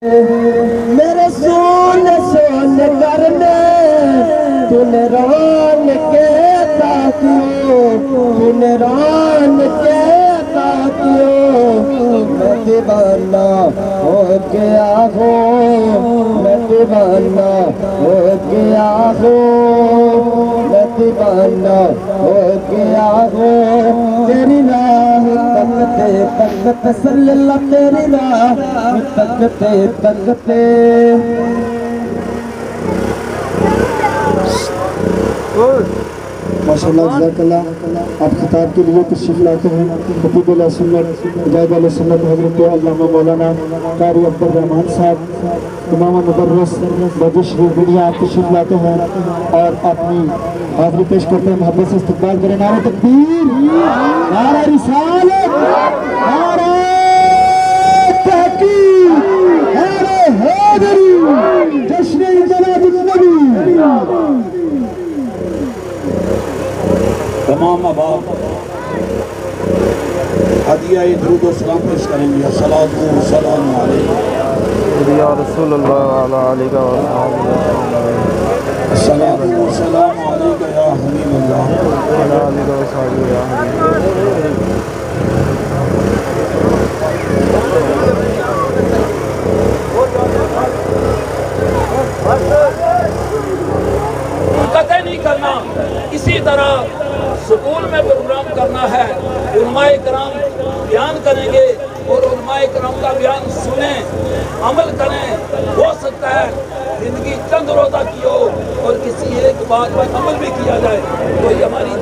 میرے سونے سونے کرنے تونے ران کے تاکیو تونے ران کے تاکیو میں دیوانہ ہو گیا ہوں میں دیوانہ ہو گیا ہوں میں دیوانہ ہو گیا ہوں تیری راہ تکتے تکتے صلی اللہ تیری راہ تکتے تکتے ماشاءاللہ جزاک اللہ آپ خطاب کے لیے تشریف لاتے ہیں خطیب علیہ سنت مجاہد علیہ سنت حضرت علامہ مولانا قاری عبدالرحمن صاحب امام مدرس بجش دنیا تشریف لاتے ہیں اور اپنی حاضری پیش کرتے ہیں محبت سے استقبال کریں نعرہ تکبیر نعرہ رسالت نعرہ تحقیق نعرہ حیدری جشن جناب النبی تمام احباب ہدیہ درود و سلام پیش کریں گے الصلاۃ والسلام علیکم یا رسول اللہ علیہ علیہ الصلاۃ والسلام علیکم یا حبیب اللہ قطع نہیں کرنا اسی طرح سکول میں پروگرام کرنا ہے علماء کرام بیان کریں گے اور علماء کرام کا بیان سنیں عمل کریں ہو سکتا ہے زندگی چند روزہ کی ہو اور کسی ایک بات پر عمل بھی کیا جائے تو یہ ہماری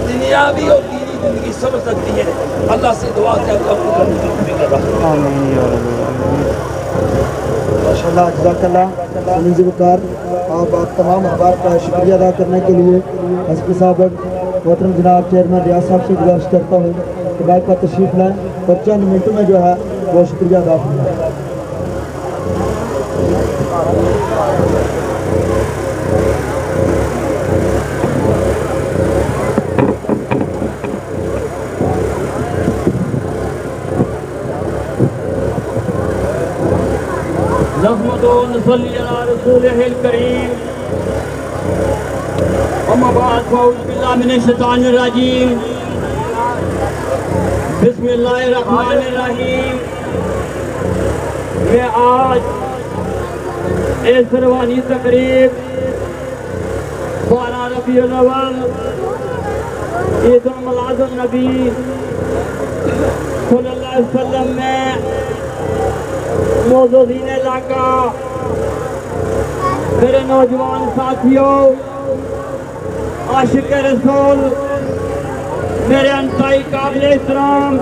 دنیاوی اور دینی زندگی سمجھ سکتی ہے اللہ سے دعا کہ اللہ کو ماشاءاللہ جزاک اللہ سنیزی بکار آپ تمام احباب کا شکریہ ادا کرنے کے لیے حسب سابق محترم جناب چیئرمین ریاض صاحب سے گزارش کرتا ہوں کہ بائک پر تشریف لائیں اور چند منٹوں میں جو ہے وہ شکریہ ادا کریں نحمد و نصلی علی رسولہ الکریم اما بعد فاعوذ باللہ من الشیطان الرجیم بسم اللہ الرحمن الرحیم میں آج اس روحانی تقریب 12 ربیع الاول عید میلاد النبی صلی اللہ علیہ وسلم میں موجودین علاقہ میرے نوجوان ساتھیوں عاشق رسول میرے انتہائی قابل احترام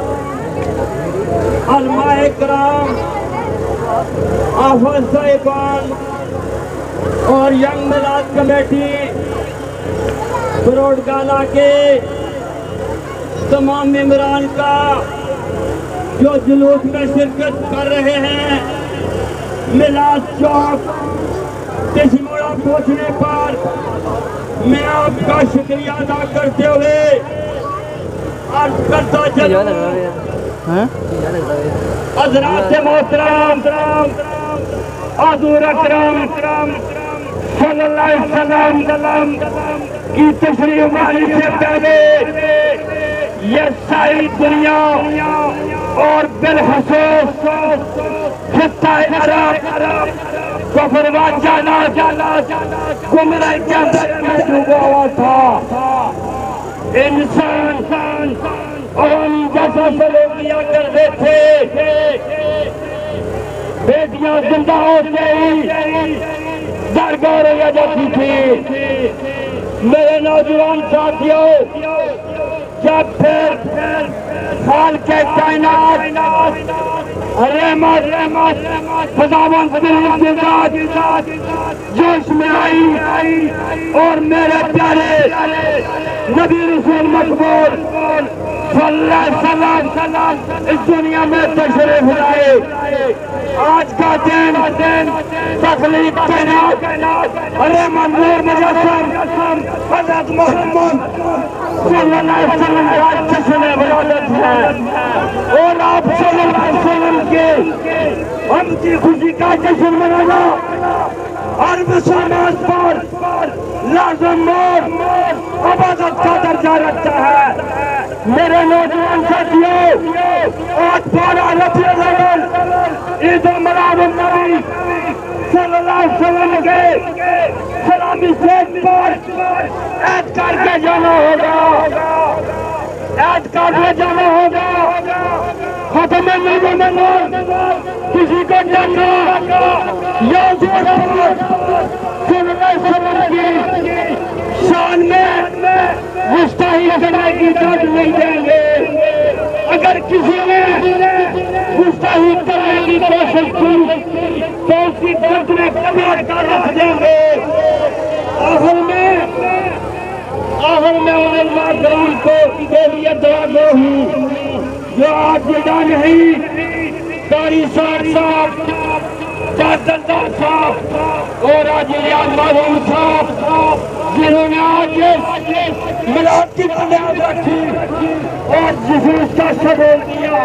علماء کرام حافظ صاحبان اور ینگ میلاد کمیٹی بروڈگالہ کے تمام ممبران کا جو جلوس میں شرکت کر رہے ہیں میلاد چوک تشموڑا پہنچنے پر میں آپ کا شکریہ ادا کرتے ہوئے عرض کرتا چلوں حضرات محترم حضور اکرم صلی اللہ علیہ وسلم کی تشریف آنے سے پہلے یہ ساری دنیا اور بالخصوص خطہ عرب کفر و جہالت گمراہی کے اندر میں ڈوبا ہوا تھا انسان اور جیسا سلوک کیا کرتے تھے بیٹیاں زندہ ہوتے ہی درگاہ رہ جاتی تھی میرے نوجوان ساتھیوں جب پھر خالق کائنات رحمت خداوند کی ذات جوش میں آئی اور میرے پیارے نبی رسول مقبول صلی اللہ علیہ وسلم اس دنیا میں تشریف لائے. آج کا دن تخلیق کائنات ارے منظور مجسم حضرت محمد صلی اللہ علیہ وسلم کا جشن ولادت ہے اور آپ صلی اللہ علیہ وسلم کے ہم کی خوشی کا جشن منانا ہر مسلمان پر لازم اور عبادت کا درجہ رکھتا ہے. میرے نوجوان ساتھیوں، آج 12 ربیع الاول عید میلاد النبی صلی اللہ علیہ وسلم کے سلامی اسٹیج پر عید کر کے جانا ہوگا، عید کر کے جانا ہوگا. ختم نور کسی کو جانا یا صلی اللہ علیہ وسلم کی شان میں مستحیل کرنے کی اجازت نہیں دیں گے. اگر کسی نے مستحیل کرنے کی کوشش کی تو اس کی درد میں کمر کر رکھ دیں گے. آخر میں علماء کرام کو کے لیے دعا گو ہوں جو آج جدا نہیں، قاری صاحب جاندار صاحب اور آج ریاض معلوم صاحب جنہوں نے آج میلاد کی بنیاد رکھی اور جلوس کا شغل کیا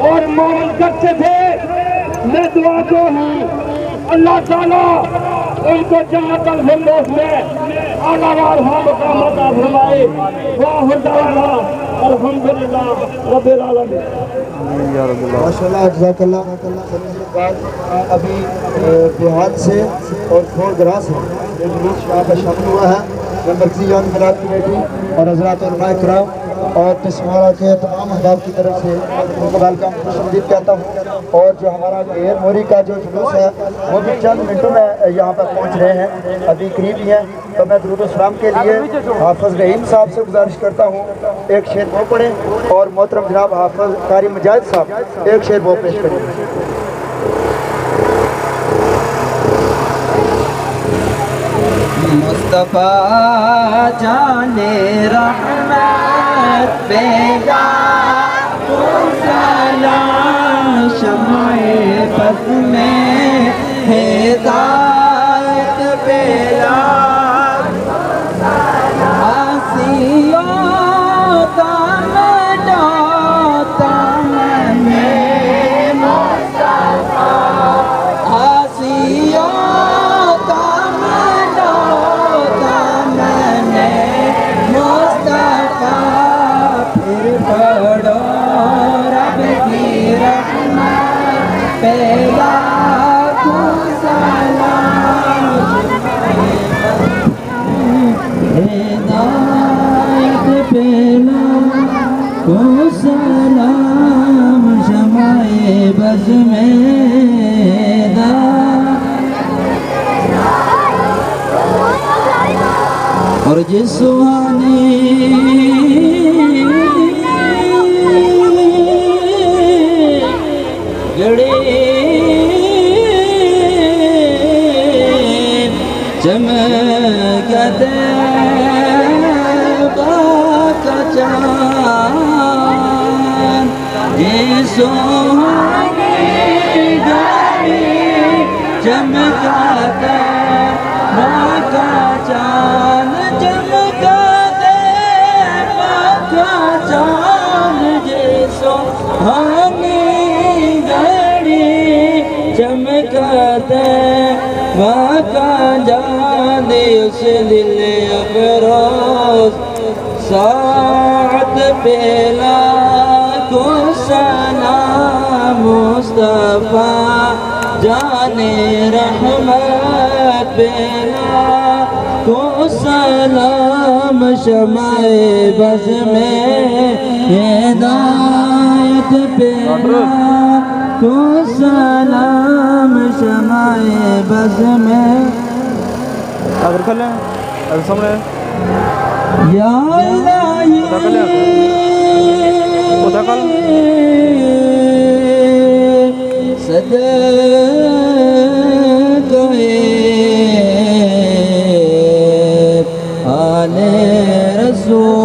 اور مومن کرتے تھے. میں دعا گو ہوں اللہ تعالیٰ ان کو جنت الفردوس میں اعلیٰ وارفع مقام عطا فرمائے. واخر دعوانا الحمدللہ رب العالمین. یا رب اللہ. ماشاءاللہ جزاک اللہ. ابھی بہار سے اور کھوڑ گرا سے جلوس یہاں پر شامل ہوا ہے. میں مرکزی یوم میلاد کمیٹی اور حضرات علماء کرام اور تسمارہ کے تمام احباب کی طرف سے ان کو ویلکم خوش آمدید کہتا ہوں. اور جو ہمارا غیر موری کا جو جلوس ہے وہ بھی چند منٹوں میں یہاں پر پہنچ رہے ہیں، ابھی قریب ہی ہیں. تو میں درود و سلام کے لیے حافظ رحیم صاحب سے گزارش کرتا ہوں ایک شعر وہ پڑھیں اور محترم جناب حافظ قاری مجاہد صاحب ایک شعر وہ پیش کریں. مصطفیٰ جان رحمت بیگا تو سلام شمع بز میں ہدایت بیلا آسیوں تام جاتا میں مصطفیٰ آسیوں سلام شمع بز میں دا اور جس سہانی گڑی چمکتے کا چاند جس سہانی گڑی چمکتے کا چاند چمکتے کا چاند جس سہانی چمکتے وہاں کا جان اس دل افروز ساعت پہلا کو سلام مصطفیٰ جان رحمت پہلا کو سلام شمع بز میں ہدایت پہلا کو سلام شمع بز میں اگر کر لیں اگر سامنے یا الہی صدقے آل رسول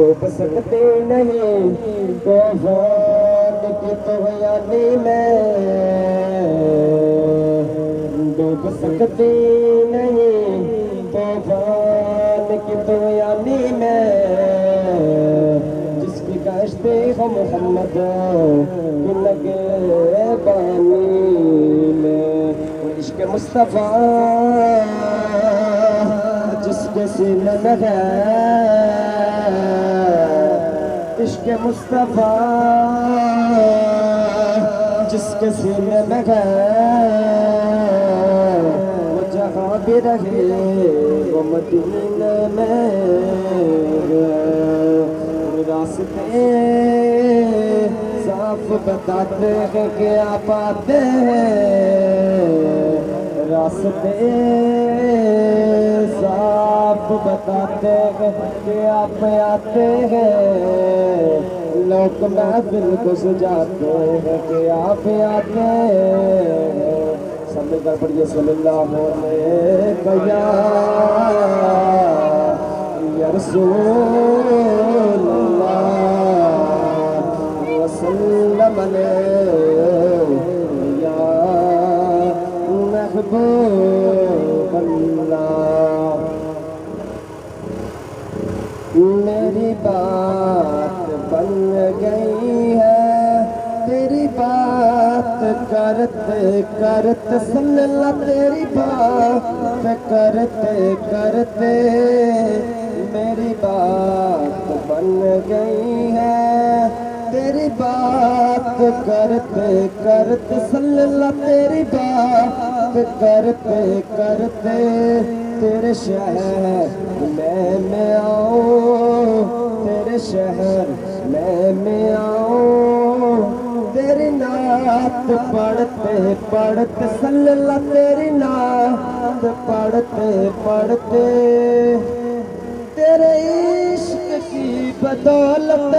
ڈوب سکتے نہیں طوفان کی طغیانی میں، ڈوب سکتے نہیں طوفان کی طغیانی میں، جس کی کشتی ہو محمد کی لگے بانی میں، عشق مصطفیٰ جس کے سینے میں ہے، عشق مصطفیٰ جس کے سینے میں ہے، وہ جہاں بھی رہے وہ مدینے میں ہے، راستے صاف بتاتے ہیں کہ آپ آتے ہیں، راستے صاف بتاتے ہیں کہ آپ آتے ہیں، لوگ محفل کو سجاتے ہیں کہ آپ آتے ہیں، سب مل کر پڑھیے صلی اللہ علیہ یا رسول اللہ وسلم یا محبوب اللہ۔ میری بات بن گئی ہے تیری بات کرتے کرتے، صلی اللہ تیری بات کرتے کرتے، میری بات بن گئی ہے تیری بات کرتے کرتے، صلی اللہ تیری بات کرتے کرتے، تیرے شہر میں آؤں، تیرے شہر میں آؤں، تیری نعت پڑھتے پڑھتے، صلی اللہ تیری نعت پڑھتے پڑھتے، تیرے عشق کی بدولت